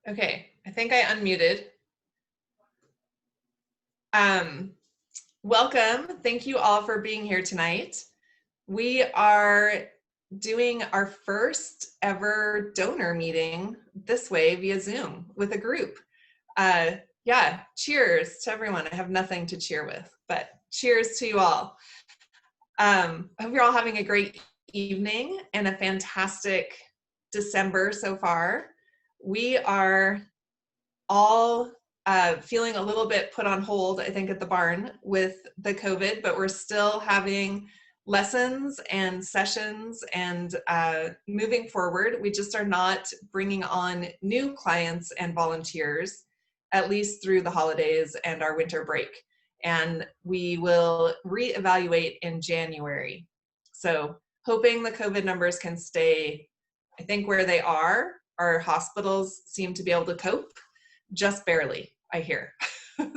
Okay, I think I unmuted. Um, Welcome. Thank you all for being here tonight. We are doing our first ever donor meeting this way via Zoom with a group. Yeah, cheers to everyone. I have nothing to cheer with, but cheers to you all. I hope you're all having a great evening and a fantastic December so far. We are all feeling a little bit put on hold, I think, at the barn with the COVID, but we're still having lessons and sessions and moving forward. We just are not bringing on new clients and volunteers, at least through the holidays and our winter break. And we will reevaluate in January. So hoping the COVID numbers can stay, I think, where they are. Our hospitals seem to be able to cope just barely, I hear.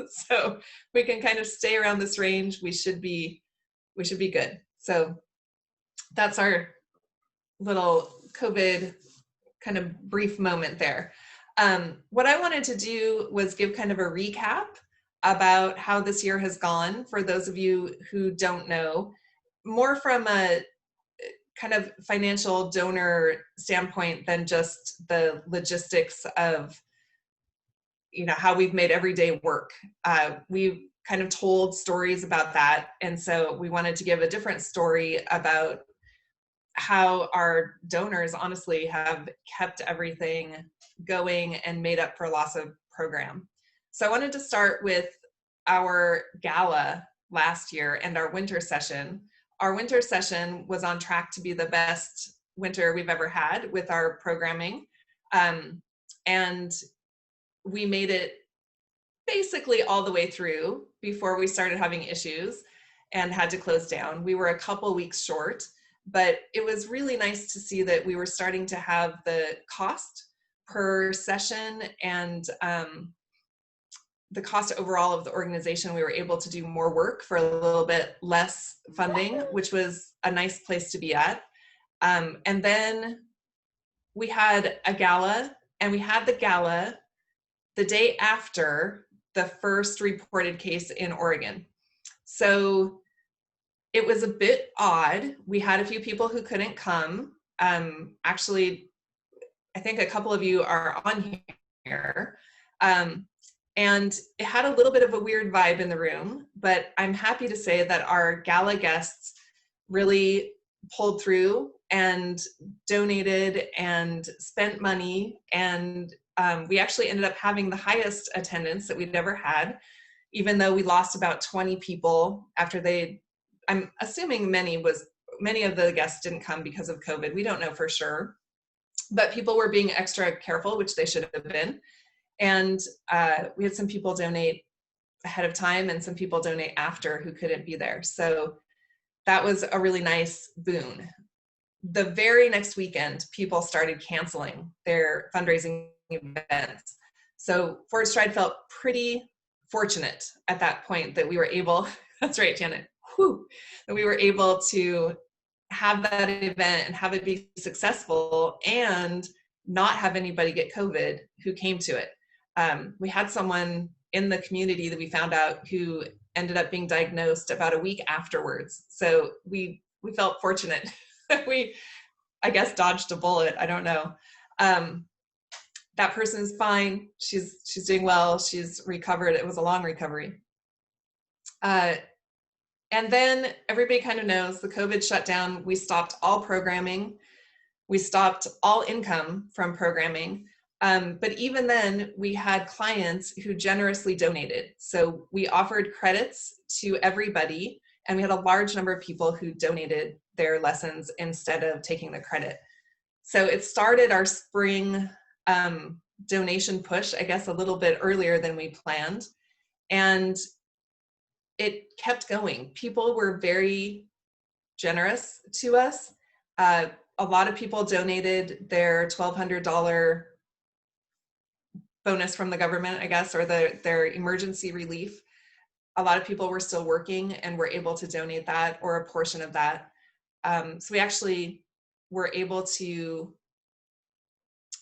So we can kind of stay around this range. We should be good. So that's our little COVID kind of brief moment there. What I wanted to do was give kind of a recap about how this year has gone for those of you who don't know, more from a kind of financial donor standpoint than just the logistics of how we've made everyday work. We've kind of told stories about that. And so we wanted to give a different story about how our donors honestly have kept everything going and made up for loss of program. So I wanted to start with our gala last year and our winter session. Our winter session was on track to be the best winter we've ever had with our programming. And we made it basically all the way through before we started having issues and had to close down. We were a couple weeks short, but it was really nice to see that we were starting to have the cost per session and the cost overall of the organization. We were able to do more work for a little bit less funding, which was a nice place to be at. And then we had a gala, and we had the gala the day after the first reported case in Oregon. So it was a bit odd. We had a few people who couldn't come. Actually, I think a couple of you are on here. And it had a little bit of a weird vibe in the room, but I'm happy to say that our gala guests really pulled through and donated and spent money, and we actually ended up having the highest attendance that we'd ever had, even though we lost about 20 people after I'm assuming many of the guests didn't come because of COVID. We don't know for sure, but people were being extra careful, which they should have been. And we had some people donate ahead of time and some people donate after who couldn't be there. So that was a really nice boon. The very next weekend, people started canceling their fundraising events. So Fort Stride felt pretty fortunate at that point that we were able, that's right, Janet, that we were able to have that event and have it be successful and not have anybody get COVID who came to it. We had someone in the community that we found out who ended up being diagnosed about a week afterwards. So we felt fortunate. We, I guess, dodged a bullet. I don't know. That person's fine. She's doing well. She's recovered. It was a long recovery. And then everybody kind of knows the COVID shutdown. We stopped all programming. We stopped all income from programming. But even then, we had clients who generously donated. So we offered credits to everybody, and we had a large number of people who donated their lessons instead of taking the credit. So it started our spring donation push, I guess, a little bit earlier than we planned. And it kept going. People were very generous to us. A lot of people donated their $1,200 bonus from the government, I guess, or their emergency relief. A lot of people were still working and were able to donate that or a portion of that. So we actually were able to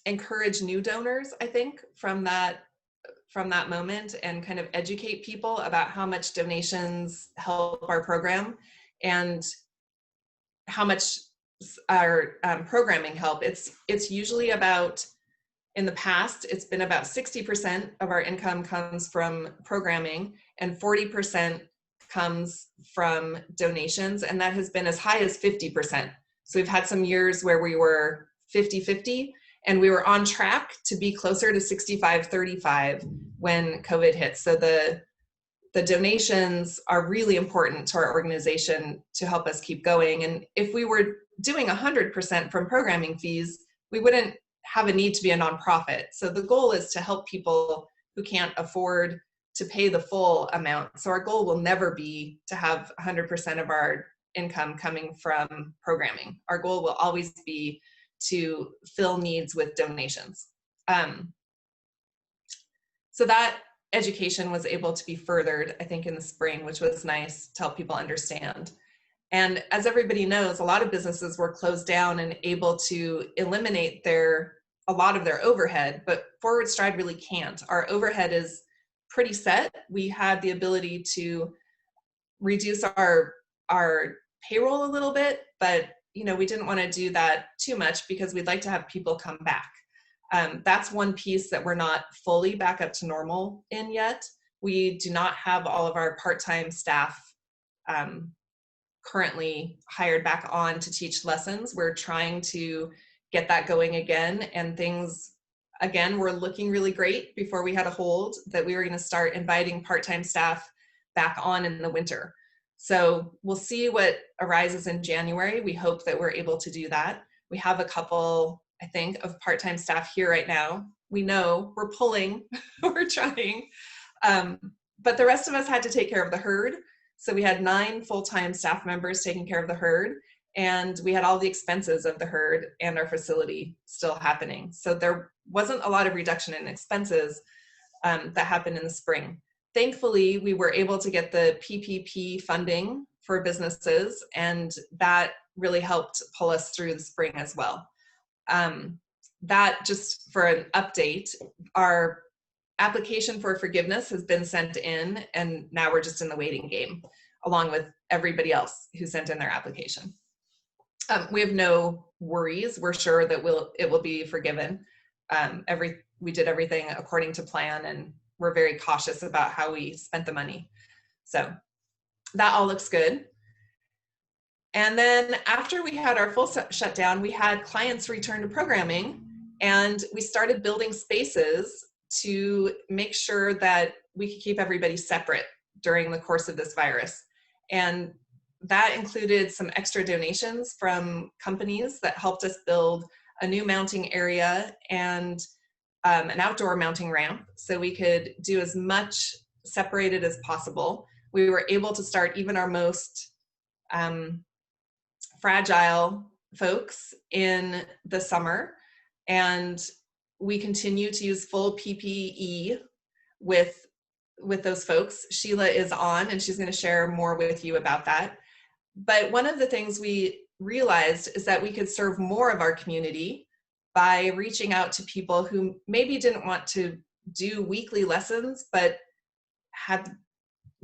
encourage new donors, I think, from that moment, and kind of educate people about how much donations help our program and how much our programming help. It's usually about, in the past, it's been about 60% of our income comes from programming and 40% comes from donations, and that has been as high as 50%. So we've had some years where we were 50-50, and we were on track to be closer to 65-35 when COVID hit. So the donations are really important to our organization to help us keep going. And if we were doing 100% from programming fees, we wouldn't have a need to be a nonprofit. So the goal is to help people who can't afford to pay the full amount. So our goal will never be to have 100% of our income coming from programming. Our goal will always be to fill needs with donations. So that education was able to be furthered, I think, in the spring, which was nice to help people understand. And as everybody knows, a lot of businesses were closed down and able to eliminate a lot of their overhead, but Forward Stride really can't. Our overhead is pretty set. We had the ability to reduce our payroll a little bit, but we didn't want to do that too much because we'd like to have people come back. That's one piece that we're not fully back up to normal in yet. We do not have all of our part-time staff currently hired back on to teach lessons. We're trying to get that going again, and things, again, were looking really great before we had a hold that we were going to start inviting part-time staff back on in the winter. So we'll see what arises in January. We hope that we're able to do that. We have a couple, I think, of part-time staff here right now. We know we're pulling, we're trying, but the rest of us had to take care of the herd. So we had 9 full-time staff members taking care of the herd, and we had all the expenses of the herd and our facility still happening. So there wasn't a lot of reduction in expenses that happened in the spring. Thankfully, we were able to get the PPP funding for businesses, and that really helped pull us through the spring as well. That, just for an update, our application for forgiveness has been sent in, and now we're just in the waiting game, along with everybody else who sent in their application. We have no worries. We're sure that it will be forgiven. We did everything according to plan, and we're very cautious about how we spent the money. So that all looks good. And then after we had our full shutdown, we had clients return to programming, and we started building spaces to make sure that we could keep everybody separate during the course of this virus. And that included some extra donations from companies that helped us build a new mounting area and an outdoor mounting ramp, so we could do as much separated as possible. We were able to start even our most fragile folks in the summer, and we continue to use full PPE with those folks. Sheila is on, and she's going to share more with you about that. But one of the things we realized is that we could serve more of our community by reaching out to people who maybe didn't want to do weekly lessons, but had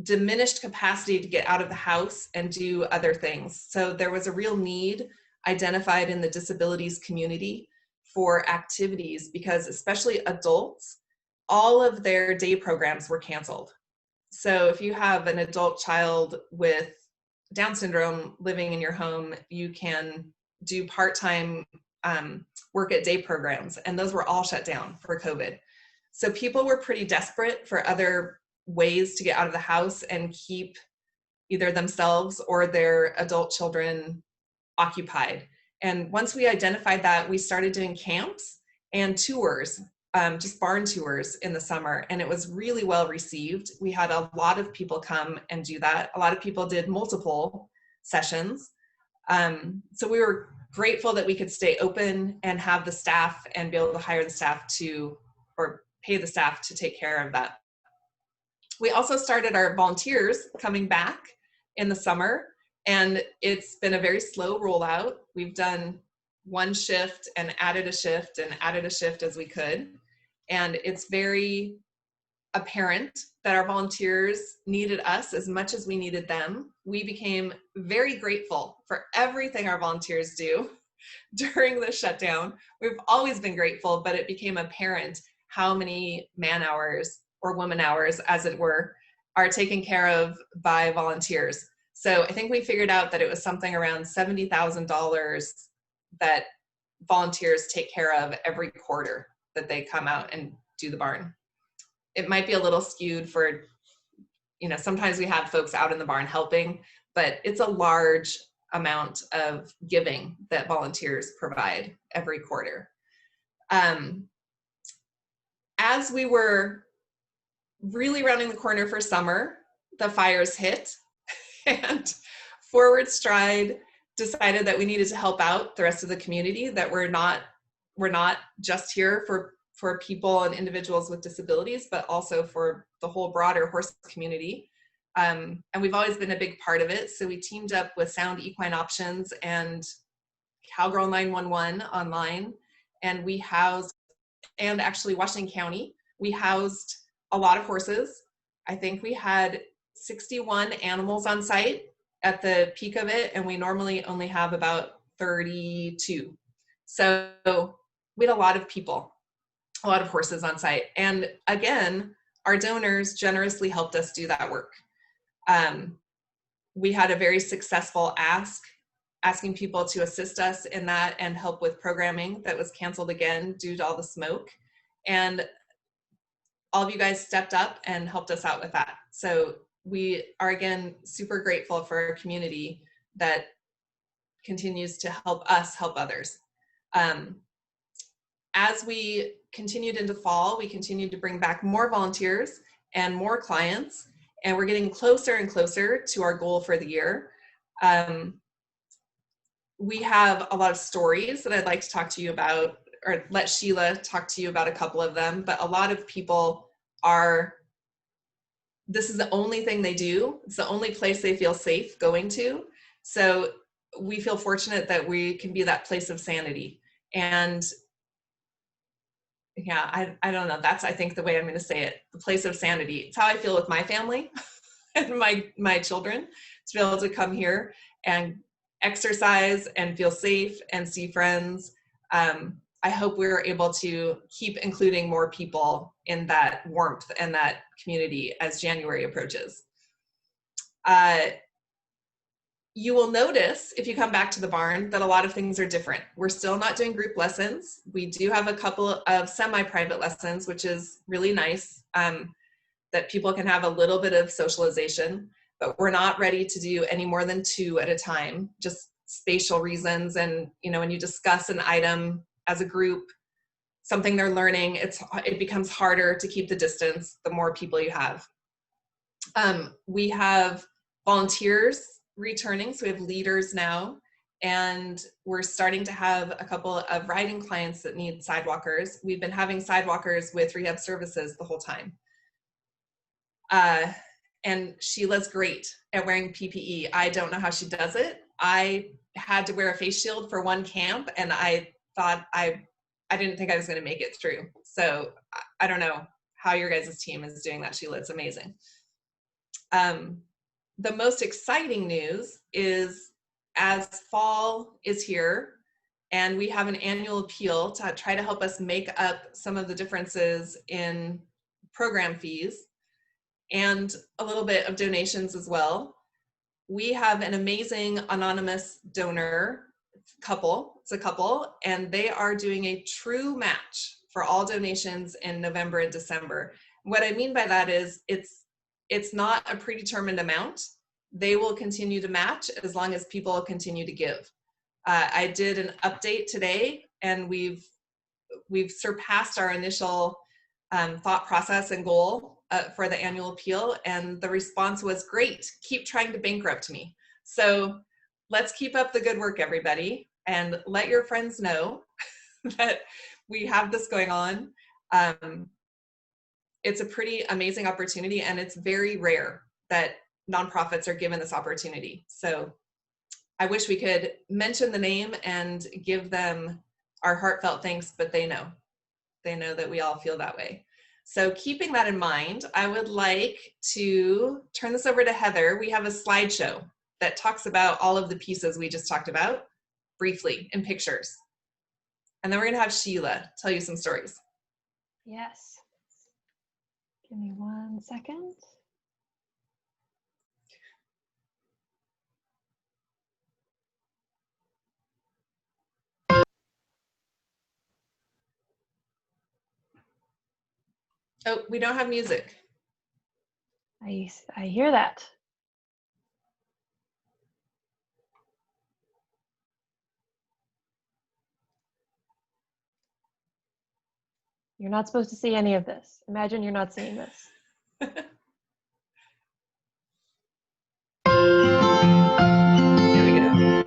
diminished capacity to get out of the house and do other things. So there was a real need identified in the disabilities community for activities, because especially adults, all of their day programs were canceled. So if you have an adult child with Down syndrome living in your home, you can do part-time work at day programs, and those were all shut down for COVID. So people were pretty desperate for other ways to get out of the house and keep either themselves or their adult children occupied. And once we identified that, we started doing camps and tours, just barn tours in the summer, and it was really well received. We had a lot of people come and do that. A lot of people did multiple sessions. So we were grateful that we could stay open and have the staff and be able to hire the staff or pay the staff to take care of that. We also started our volunteers coming back in the summer, and it's been a very slow rollout. We've done one shift and added a shift and added a shift as we could. And it's very apparent that our volunteers needed us as much as we needed them. We became very grateful for everything our volunteers do during the shutdown. We've always been grateful, but it became apparent how many man hours or woman hours, as it were, are taken care of by volunteers. So I think we figured out that it was something around $70,000 that volunteers take care of every quarter that they come out and do the barn. It might be a little skewed for, sometimes we have folks out in the barn helping, but it's a large amount of giving that volunteers provide every quarter. As we were really rounding the corner for summer, the fires hit, and Forward Stride decided that we needed to help out the rest of the community, that we're not just here for people and individuals with disabilities, but also for the whole broader horse community. And we've always been a big part of it. So we teamed up with Sound Equine Options and Cowgirl 911 online, and we housed, and actually Washington County, we housed a lot of horses. I think we had 61 animals on site at the peak of it, and we normally only have about 32. So we had a lot of people, a lot of horses on site. And again, our donors generously helped us do that work. We had a very successful asking people to assist us in that and help with programming that was canceled again due to all the smoke. And all of you guys stepped up and helped us out with that. So we are, again, super grateful for our community that continues to help us help others. As we continued into fall, we continued to bring back more volunteers and more clients, and we're getting closer and closer to our goal for the year. We have a lot of stories that I'd like to talk to you about, or let Sheila talk to you about a couple of them, but a lot of people this is the only thing they do. It's the only place they feel safe going to. So we feel fortunate that we can be that place of sanity. And yeah, I don't know. That's, I think, the way I'm going to say it, the place of sanity. It's how I feel with my family and my children, to be able to come here and exercise and feel safe and see friends. I hope we're able to keep including more people in that warmth and that community as January approaches. You will notice, if you come back to the barn, that a lot of things are different. We're still not doing group lessons. We do have a couple of semi-private lessons, which is really nice, that people can have a little bit of socialization, but we're not ready to do any more than 2 at a time, just spatial reasons. And, when you discuss an item as a group, something they're learning, it becomes harder to keep the distance the more people you have. We have volunteers returning, so we have leaders now, and we're starting to have a couple of riding clients that need sidewalkers. We've been having sidewalkers with rehab services the whole time. And Sheila's great at wearing PPE. I don't know how she does it. I had to wear a face shield for one camp, and I thought I didn't think I was going to make it through. So I don't know how your guys' team is doing that, Sheila. It's amazing. The most exciting news is, as fall is here and we have an annual appeal to try to help us make up some of the differences in program fees and a little bit of donations as well. We have an amazing anonymous donor couple. It's a couple, and they are doing a true match for all donations in November and December. What I mean by that is it's not a predetermined amount. They will continue to match as long as people continue to give. I did an update today, and we've surpassed our initial thought process and goal for the annual appeal, and the response was, great, keep trying to bankrupt me. So let's keep up the good work, everybody, and let your friends know that we have this going on. It's a pretty amazing opportunity, and it's very rare that nonprofits are given this opportunity. So I wish we could mention the name and give them our heartfelt thanks, but they know that we all feel that way. So keeping that in mind, I would like to turn this over to Heather. We have a slideshow that talks about all of the pieces we just talked about briefly in pictures. And then we're gonna have Sheila tell you some stories. Yes. Give me 1 second. Oh, we don't have music. I hear that. You're not supposed to see any of this. Imagine you're not seeing this. Here we go.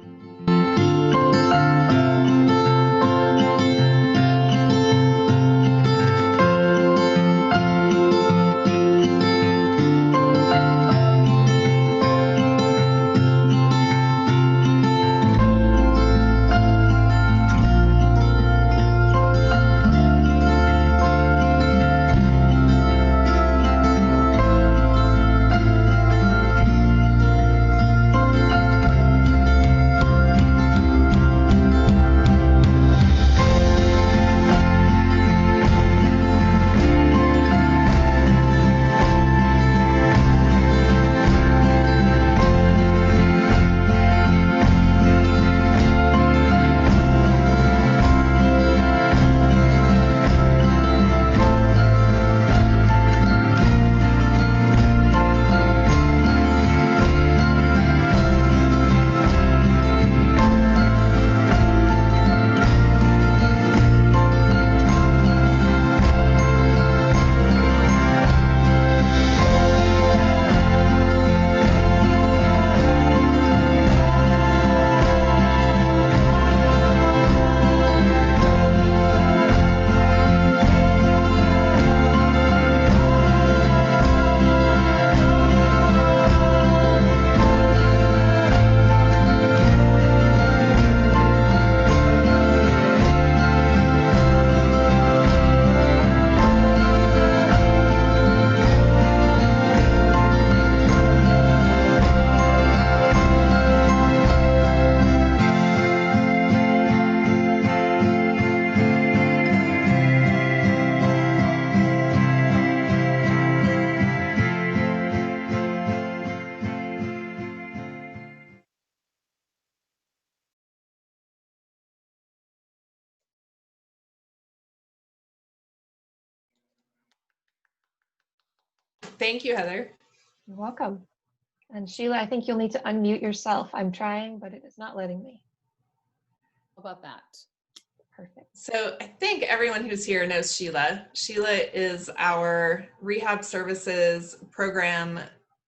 Thank you, Heather. You're welcome. And Sheila, I think you'll need to unmute yourself. I'm trying, but it is not letting me. How about that? Perfect. So I think everyone who's here knows Sheila. Sheila is our rehab services program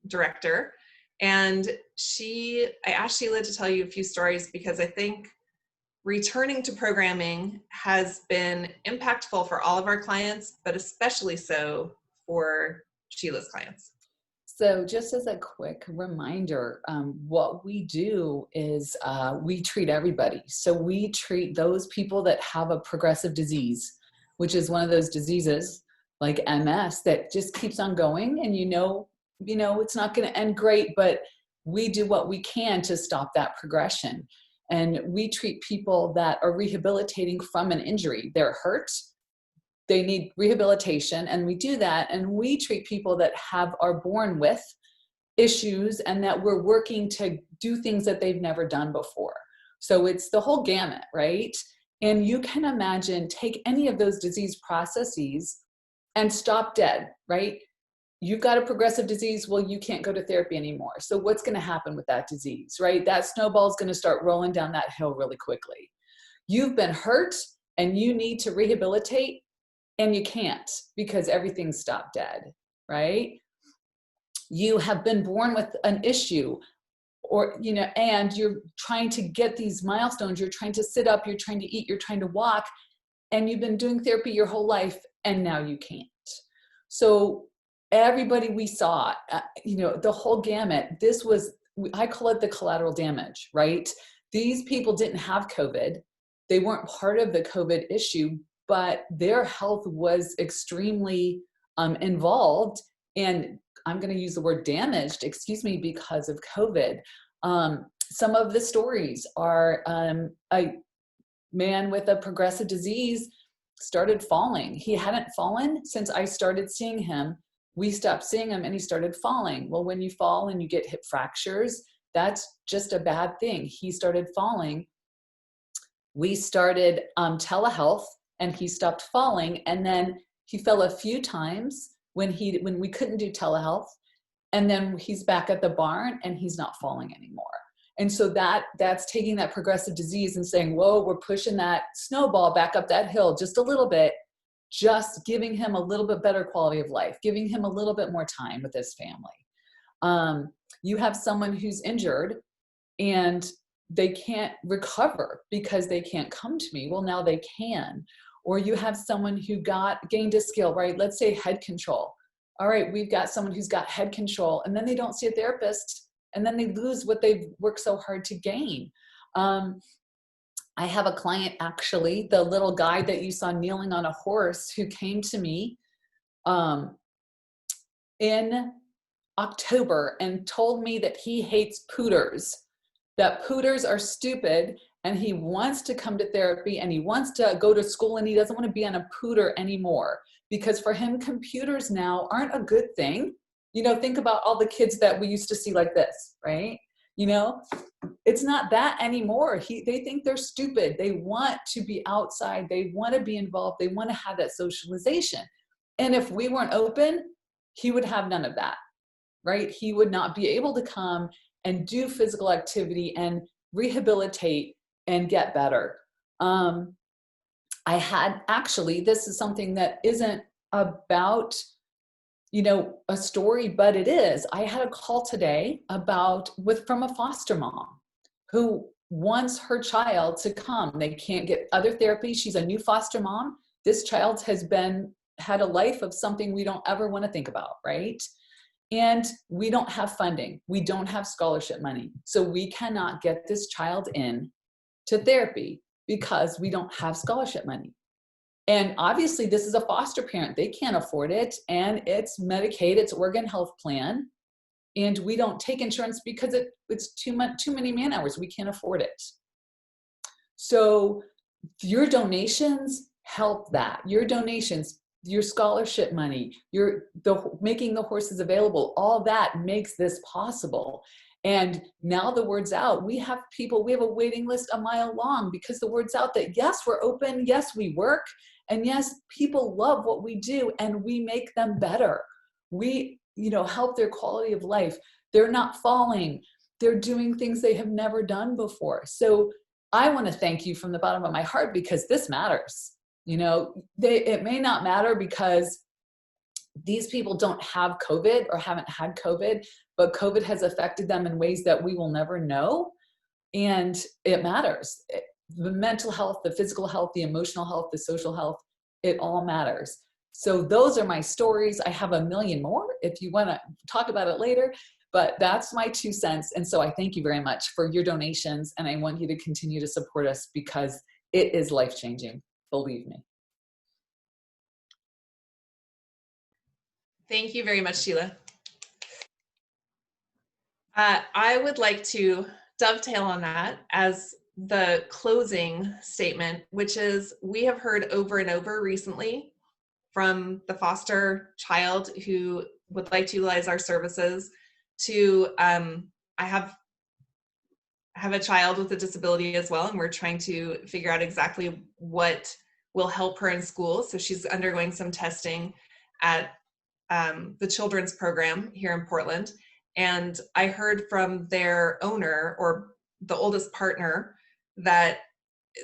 director. And I asked Sheila to tell you a few stories because I think returning to programming has been impactful for all of our clients, but especially so for Sheila's clients. So just as a quick reminder, what we do is we treat everybody. So we treat those people that have a progressive disease, which is one of those diseases like MS that just keeps on going, and it's not going to end great, but we do what we can to stop that progression. And we treat people that are rehabilitating from an injury. They're hurt, they need rehabilitation, and we do that. And we treat people that are born with issues and that we're working to do things that they've never done before. So it's the whole gamut, right? And you can imagine, take any of those disease processes and stop dead, right? You've got a progressive disease, well, you can't go to therapy anymore. So what's going to happen with that disease, right? That snowball is going to start rolling down that hill really quickly. You've been hurt and you need to rehabilitate, and you can't because everything's stopped dead, right? You have been born with an issue, and you're trying to get these milestones. You're trying to sit up, you're trying to eat, you're trying to walk, and you've been doing therapy your whole life, and now you can't. So everybody we saw, the whole gamut, this was I call it the collateral damage, right? These people didn't have COVID. They weren't part of the COVID issue, but their health was extremely involved, and I'm going to use the word damaged, excuse me, because of COVID. Some of the stories are a man with a progressive disease started falling. He hadn't fallen since I started seeing him. We stopped seeing him and he started falling. Well, when you fall and you get hip fractures, that's just a bad thing. He started falling. We started telehealth and he stopped falling. And then he fell a few times when we couldn't do telehealth. And then he's back at the barn and he's not falling anymore. And so that's taking that progressive disease and saying, whoa, we're pushing that snowball back up that hill just a little bit, just giving him a little bit better quality of life, giving him a little bit more time with his family. You have someone who's injured and they can't recover because they can't come to me. Well, now they can. Or you have someone who gained a skill, right? Let's say head control. All right, we've got someone who's got head control and then they don't see a therapist and then they lose what they've worked so hard to gain. I have a client, actually, the little guy that you saw kneeling on a horse, who came to me in October and told me that he hates pooders, that pooders are stupid, and he wants to come to therapy and he wants to go to school and he doesn't want to be on a pooder anymore, because for him, computers now aren't a good thing. You know, think about all the kids that we used to see like this, right? You know, it's not that anymore. They think they're stupid. They want to be outside. They want to be involved. They want to have that socialization. And if we weren't open, he would have none of that, right? He would not be able to come and do physical activity and rehabilitate and get better. I had, actually, this is something that isn't about, you know, a story, but it is. I had a call today from a foster mom who wants her child to come. They can't get other therapy. She's a new foster mom. This child has had a life of something we don't ever want to think about, right? And we don't have funding. We don't have scholarship money. So we cannot get this child in to therapy because we don't have scholarship money. And obviously this is a foster parent. They can't afford it. And it's Medicaid, it's Oregon Health Plan. And we don't take insurance because it's too many man hours. We can't afford it. So your donations help that. Your donations, your scholarship money, making the horses available, all that makes this possible. And now the word's out. We have a waiting list a mile long because the word's out that yes, we're open, yes, we work, and yes, people love what we do and we make them better. We, help their quality of life. They're not falling. They're doing things they have never done before. So I want to thank you from the bottom of my heart, because this matters. It may not matter because these people don't have COVID or haven't had COVID, but COVID has affected them in ways that we will never know. And it matters. The mental health, the physical health, the emotional health, the social health, it all matters. So those are my stories. I have a million more if you want to talk about it later, but that's my 2 cents. And so I thank you very much for your donations. And I want you to continue to support us because it is life-changing. Believe me. Thank you very much, Sheila. I would like to dovetail on that as the closing statement, which is we have heard over and over recently from the foster child who would like to utilize our services to I have a child with a disability as well, and we're trying to figure out exactly what will help her in school. So she's undergoing some testing at the children's program here in Portland. And I heard from their owner, or the oldest partner, that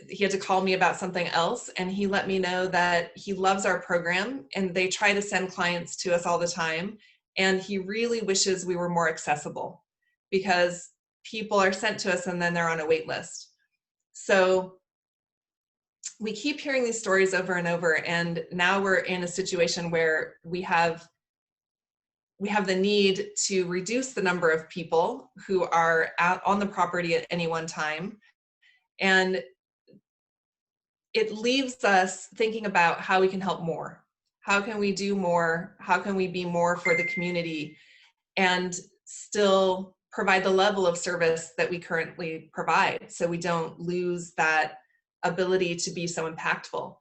he had to call me about something else. And he let me know that he loves our program and they try to send clients to us all the time. And he really wishes we were more accessible because people are sent to us and then they're on a wait list. So we keep hearing these stories over and over. And now we're in a situation where we have we have the need to reduce the number of people who are out on the property at any one time. And it leaves us thinking about how we can help more. How can we do more? How can we be more for the community and still provide the level of service that we currently provide, so we don't lose that ability to be so impactful?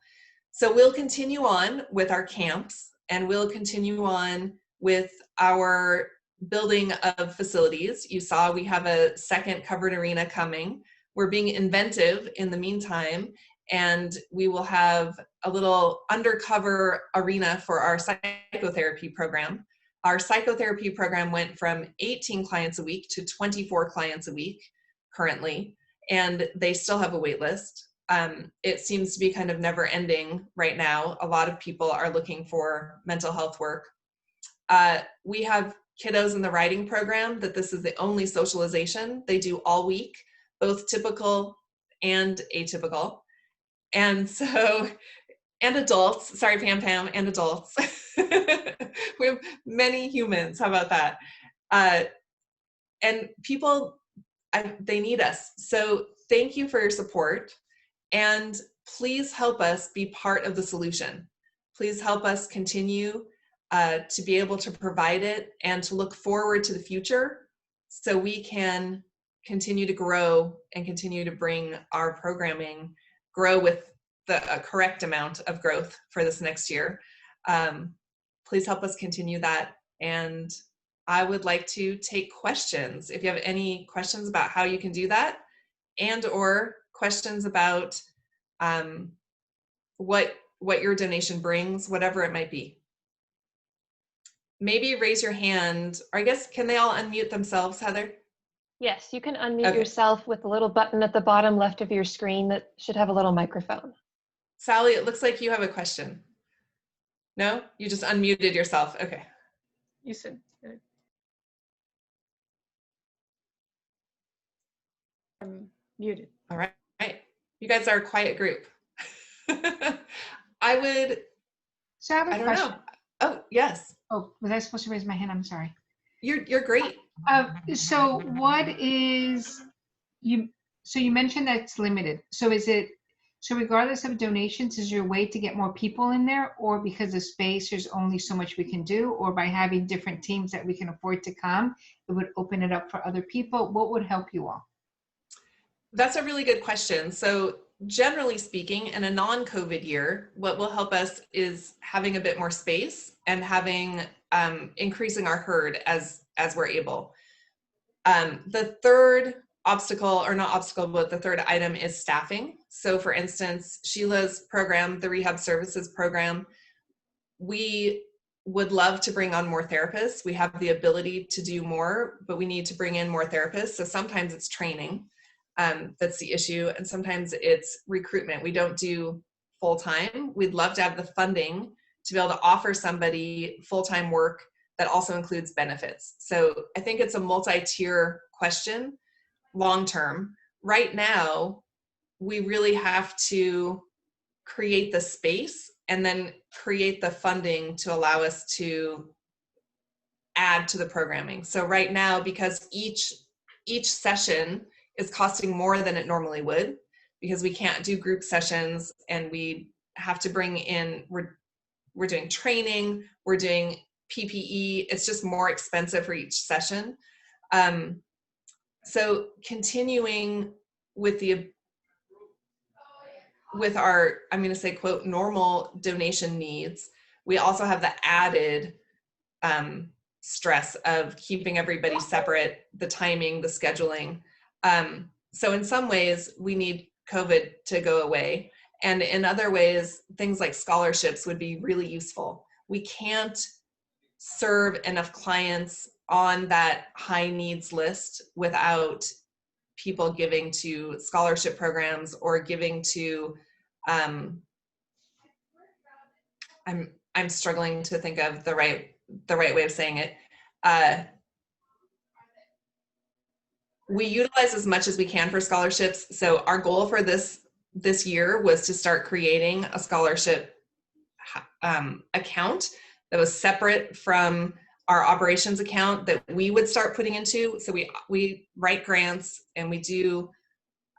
So we'll continue on with our camps, and we'll continue on with our building of facilities. You saw we have a second covered arena coming. We're being inventive in the meantime, and we will have a little undercover arena for our psychotherapy program. Our psychotherapy program went from 18 clients a week to 24 clients a week currently, and they still have a wait list. It seems to be kind of never ending right now. A lot of people are looking for mental health work. We have kiddos in the writing program that this is the only socialization they do all week, both typical and atypical. And so, and adults, sorry, Pam, and adults. We have many humans, how about that? And people, they need us. So thank you for your support. And please help us be part of the solution. Please help us continue to be able to provide it and to look forward to the future, so we can continue to grow and continue to bring our programming, grow with the correct amount of growth for this next year. Please help us continue that. And I would like to take questions. If you have any questions about how you can do that, and or questions about what your donation brings, whatever it might be. Maybe raise your hand, or I guess, can they all unmute themselves, Heather? Yes, you can unmute Okay. yourself with the little button at the bottom left of your screen that should have a little microphone. Sally, it looks like you have a question. No? You just unmuted yourself. Okay. You said I'm muted. All right. You guys are a quiet group. I would, So I have a I don't question. know. Oh, yes. Oh, was I supposed to raise my hand? I'm sorry. You're great. So what is you? So you mentioned that it's limited. So is it? So regardless of donations, is there a way to get more people in there, or because of space, there's only so much we can do, or by having different teams that we can afford to come, it would open it up for other people? What would help you all? That's a really good question. So generally speaking, in a non-COVID year, what will help us is having a bit more space and having increasing our herd as we're able. The third obstacle, or not obstacle, but the third item is staffing. So for instance, Sheila's program, the Rehab Services Program, we would love to bring on more therapists. We have the ability to do more, but we need to bring in more therapists. So sometimes it's training that's the issue, and sometimes it's recruitment. We don't do full-time. We'd love to have the funding to be able to offer somebody full-time work that also includes benefits. So I think it's a multi-tier question long-term. Right now, we really have to create the space and then create the funding to allow us to add to the programming. So right now, because each session is costing more than it normally would, because we can't do group sessions and we have to bring in, we're doing training, we're doing PPE, it's just more expensive for each session. So continuing with our, I'm going to say, quote, normal donation needs, we also have the added stress of keeping everybody separate, the timing, the scheduling. So in some ways, we need COVID to go away. And in other ways, things like scholarships would be really useful. We can't serve enough clients on that high needs list without people giving to scholarship programs or giving to, I'm struggling to think of the right way of saying it. We utilize as much as we can for scholarships. So our goal for this year was to start creating a scholarship account that was separate from our operations account that we would start putting into. So we write grants, and we do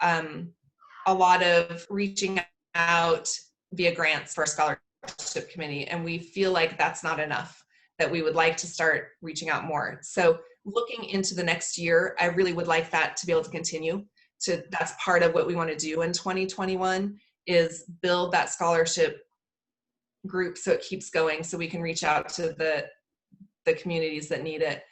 a lot of reaching out via grants for our scholarship committee, and we feel like that's not enough, that we would like to start reaching out more. So looking into the next year, I really would like that to be able to continue. That's part of what we want to do in 2021, is build that scholarship group so it keeps going, so we can reach out to the communities that need it.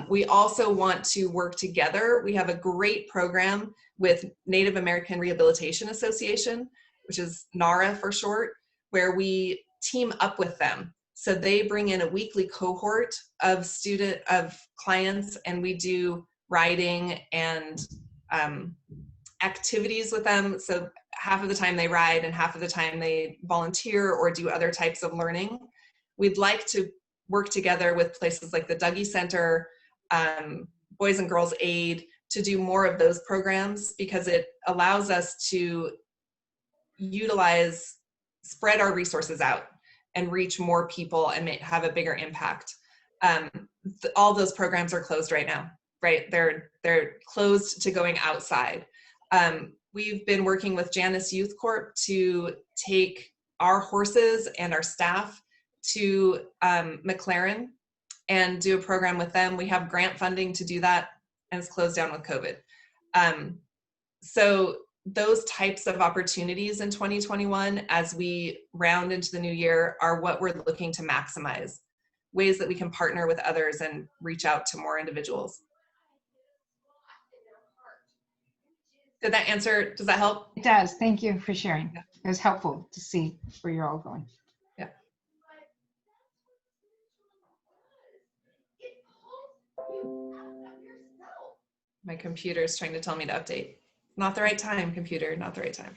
We also want to work together. We have a great program with Native American Rehabilitation Association, which is NARA for short, where we team up with them. So they bring in a weekly cohort of clients, and we do riding and activities with them. So half of the time they ride and half of the time they volunteer or do other types of learning. We'd like to work together with places like the Dougie Center, Boys and Girls Aid, to do more of those programs, because it allows us to spread our resources out and reach more people and have a bigger impact. All those programs are closed right now, right? They're closed to going outside. We've been working with Janus Youth Corp to take our horses and our staff to McLaren and do a program with them. We have grant funding to do that, and it's closed down with COVID. So those types of opportunities in 2021, as we round into the new year, are what we're looking to maximize, ways that we can partner with others and reach out to more individuals. Did that answer? Does that help? It does. Thank you for sharing. It was helpful to see where you're all going. Yeah. My computer is trying to tell me to update. Not the right time, computer, not the right time.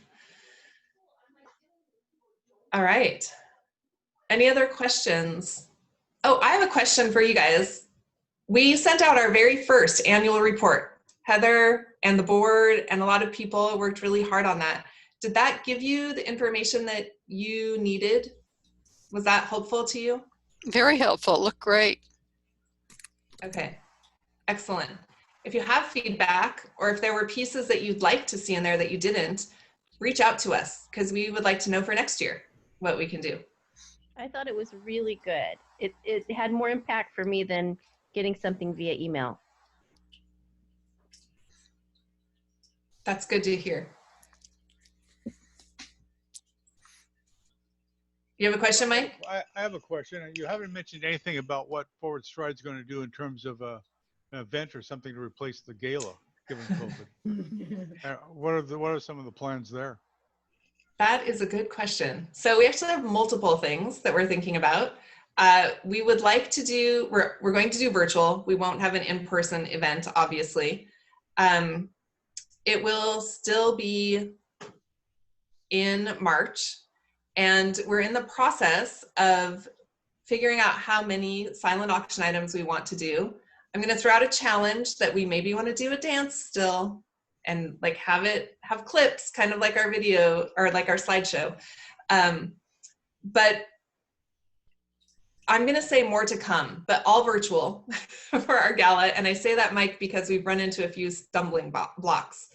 All right. Any other questions? Oh, I have a question for you guys. We sent out our very first annual report. Heather and the board and a lot of people worked really hard on that. Did that give you the information that you needed? Was that helpful to you? Very helpful. Looked great. Okay, excellent. If you have feedback, or if there were pieces that you'd like to see in there that you didn't, reach out to us, because we would like to know for next year what we can do. I thought it was really good. It had more impact for me than getting something via email. That's good to hear. You have a question, Mike? I have a question. You haven't mentioned anything about what Forward Stride's going to do in terms of an event or something to replace the gala, given COVID. What are some of the plans there? That is a good question. So we actually have multiple things that we're thinking about. We would like to do, we're going to do virtual. We won't have an in-person event, obviously. It will still be in March, and we're in the process of figuring out how many silent auction items we want to do. I'm going to throw out a challenge that we maybe want to do a dance still, and like have clips, kind of like our video or like our slideshow. But I'm going to say more to come, but all virtual for our gala. And I say that, Mike, because we've run into a few stumbling blocks.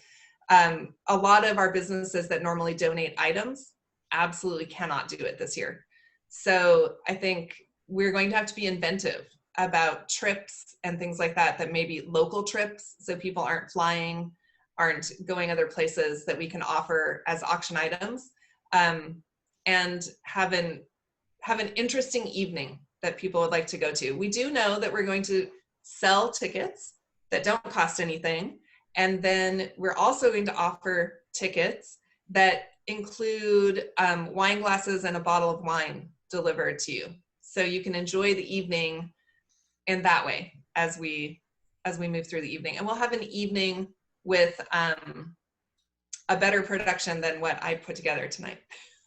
A lot of our businesses that normally donate items absolutely cannot do it this year. So I think we're going to have to be inventive about trips and things like that, that may be local trips, so people aren't flying, aren't going other places, that we can offer as auction items, and have an interesting evening that people would like to go to. We do know that we're going to sell tickets that don't cost anything. And then we're also going to offer tickets that include wine glasses and a bottle of wine delivered to you. So you can enjoy the evening in that way as we move through the evening. And we'll have an evening with a better production than what I put together tonight.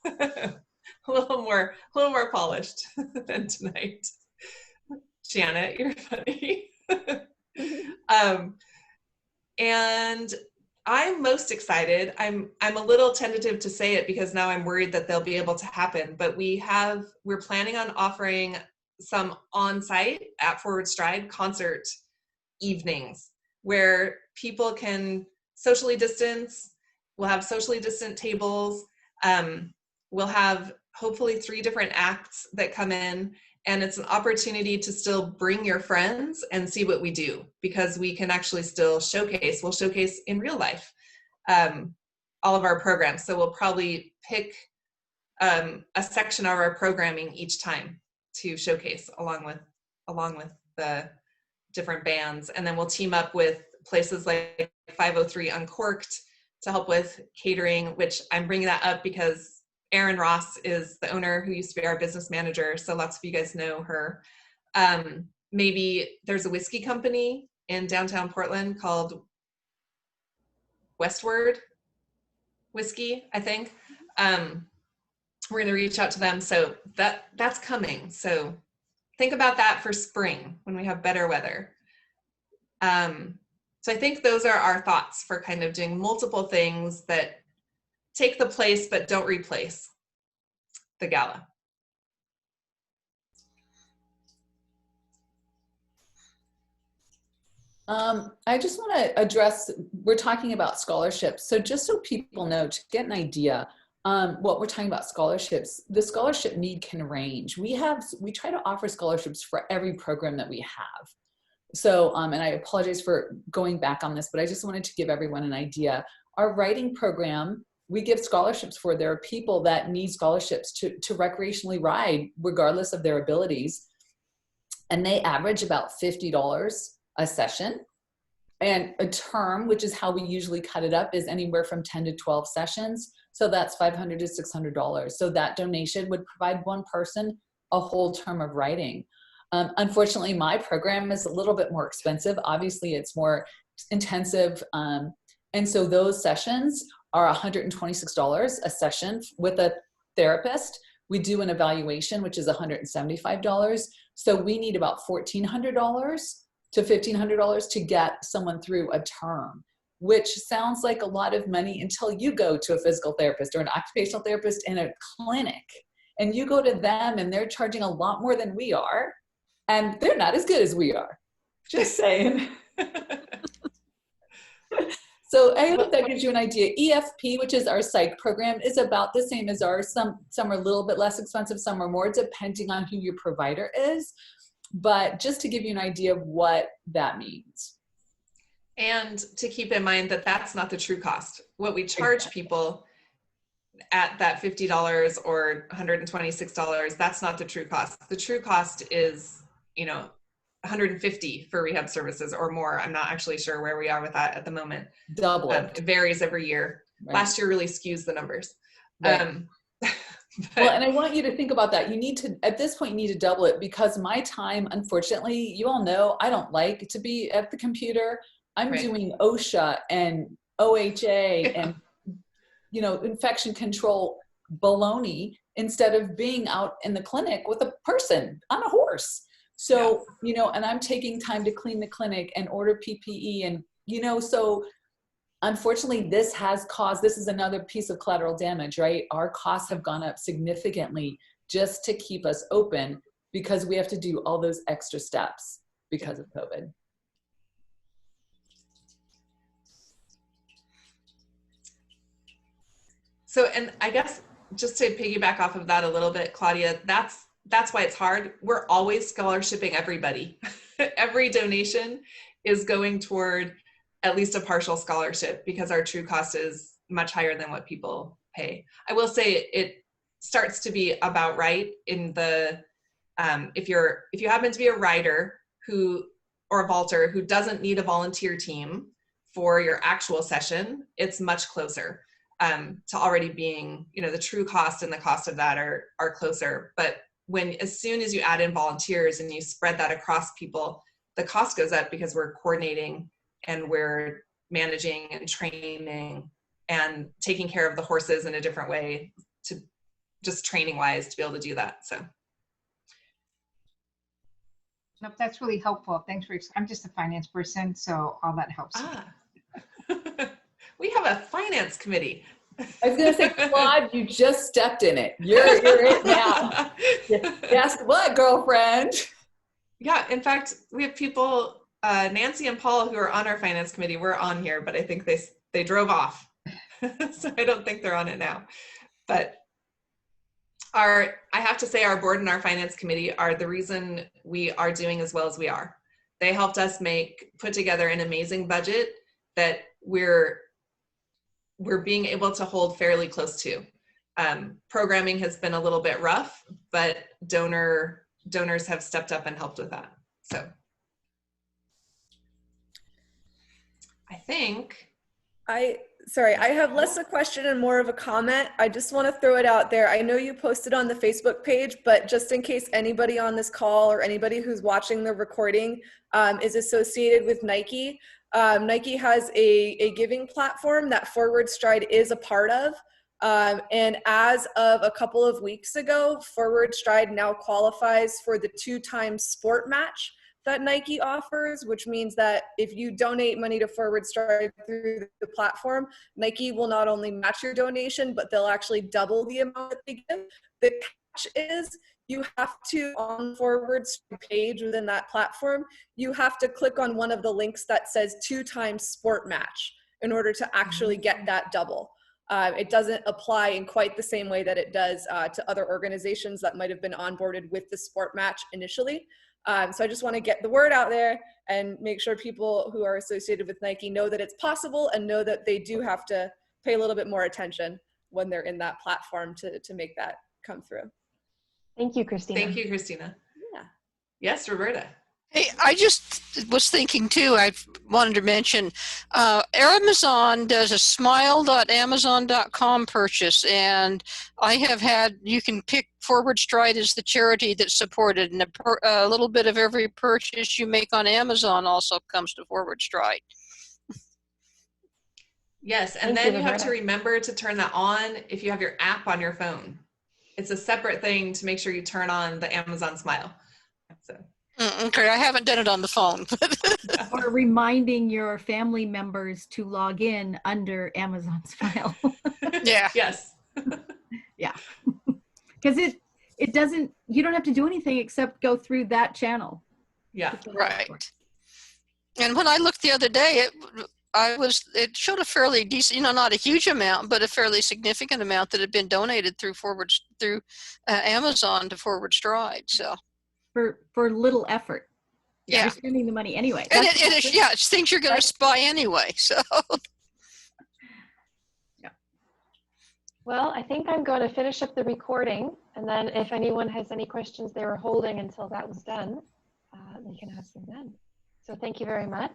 a little more polished than tonight. Janet, you're funny. And I'm most excited. I'm a little tentative to say it because now I'm worried that they'll be able to happen, but we're planning on offering some on-site at Forward Stride concert evenings where people can socially distance. We'll have socially distant tables. We'll have hopefully 3 different acts that come in, and it's an opportunity to still bring your friends and see what we do, because we can actually still showcase. We'll showcase in real life all of our programs. So we'll probably pick a section of our programming each time to showcase along with the different bands. And then we'll team up with places like 503 Uncorked to help with catering, which I'm bringing that up because Erin Ross is the owner who used to be our business manager. So lots of you guys know her. Maybe there's a whiskey company in downtown Portland called Westward Whiskey, I think. We're going to reach out to them. So that's coming. So think about that for spring when we have better weather. So I think those are our thoughts for kind of doing multiple things that take the place but don't replace the gala. I just want to address, we're talking about scholarships. So just so people know, to get an idea, what we're talking about scholarships, the scholarship need can range. We try to offer scholarships for every program that we have. So, and I apologize for going back on this, but I just wanted to give everyone an idea. Our writing program, we give scholarships for. There are people that need scholarships to recreationally ride regardless of their abilities. And they average about $50 a session. And a term, which is how we usually cut it up, is anywhere from 10 to 12 sessions. So that's $500 to $600. So that donation would provide one person a whole term of writing. Unfortunately, my program is a little bit more expensive. Obviously, it's more intensive. And so those sessions are $126 a session with a therapist. We do an evaluation, which is $175. So we need about $1,400 to $1,500 to get someone through a term, which sounds like a lot of money until you go to a physical therapist or an occupational therapist in a clinic. And you go to them and they're charging a lot more than we are. And they're not as good as we are. Just saying. So I hope that gives you an idea. EFP, which is our psych program, is about the same as ours. Some are a little bit less expensive, some are more, depending on who your provider is. But just to give you an idea of what that means. And to keep in mind that that's not the true cost. What we charge people at that $50 or $126, that's not the true cost. The true cost is, $150 for rehab services or more. I'm not actually sure where we are with that at the moment. Double it. It varies every year. Right. Last year really skews the numbers. Right. Well, and I want you to think about that. You need to, at this point, you need to double it, because my time, unfortunately, you all know, I don't like to be at the computer. I'm right. doing OSHA and OHA and, infection control baloney instead of being out in the clinic with a person on a horse. So, and I'm taking time to clean the clinic and order PPE and, so unfortunately, this is another piece of collateral damage, right? Our costs have gone up significantly just to keep us open because we have to do all those extra steps because of COVID. So, and I guess just to piggyback off of that a little bit, Claudia, that's why it's hard. We're always scholarshiping everybody. Every donation is going toward at least a partial scholarship because our true cost is much higher than what people pay. I will say it starts to be about right in the, if you happen to be a rider or a vaulter who doesn't need a volunteer team for your actual session, it's much closer to already being, the true cost and the cost of that are closer. But as soon as you add in volunteers and you spread that across people, the cost goes up because we're coordinating and we're managing and training and taking care of the horses in a different way, to just training wise to be able to do that. So. Nope, that's really helpful. Thanks for, I'm just a finance person, so all that helps. We have a finance committee. I was gonna say, Claude, you just stepped in it. You're it now. Guess what, girlfriend? Yeah, in fact, we have people, Nancy and Paul, who are on our finance committee, were on here, but I think they drove off. So I don't think they're on it now. But I have to say, our board and our finance committee are the reason we are doing as well as we are. They helped us put together an amazing budget that we're being able to hold fairly close to. Programming has been a little bit rough, but donors have stepped up and helped with that. So I think. Sorry, I have less a question and more of a comment. I just want to throw it out there. I know you posted on the Facebook page, but just in case anybody on this call or anybody who's watching the recording is associated with Nike, Nike has a giving platform that Forward Stride is a part of. And as of a couple of weeks ago, Forward Stride now qualifies for the 2-time sport match that Nike offers, which means that if you donate money to Forward Stride through the platform, Nike will not only match your donation, but they'll actually double the amount that they give. The catch is you have to, on Forward Stride page within that platform, you have to click on one of the links that says 2-time sport match in order to actually get that double. It doesn't apply in quite the same way that it does to other organizations that might have been onboarded with the sport match initially. So I just want to get the word out there and make sure people who are associated with Nike know that it's possible and know that they do have to pay a little bit more attention when they're in that platform to make that come through. Thank you, Christina. Thank you, Christina. Yeah. Yes, Roberta. Hey, I just was thinking too, I wanted to mention, Amazon does a smile.amazon.com purchase, and I have had, you can pick Forward Stride as the charity that's supported, and a little bit of every purchase you make on Amazon also comes to Forward Stride. Yes, and Thank then you have to Roberta. remember to turn that on if you have your app on your phone. It's a separate thing to make sure you turn on the Amazon Smile. So. Okay, I haven't done it on the phone. Or reminding your family members to log in under Amazon Smile. Yeah. Yes. Yeah. Because it doesn't, you don't have to do anything except go through that channel. Yeah. Right. And when I looked the other day, it showed a fairly decent, not a huge amount, but a fairly significant amount that had been donated through Amazon to Forward Stride. So for little effort. Yeah. You're spending the money anyway. And it's things you're going to buy anyway. So. Yeah. Well, I think I'm going to finish up the recording, and then if anyone has any questions they were holding until that was done, they can ask them then. So thank you very much.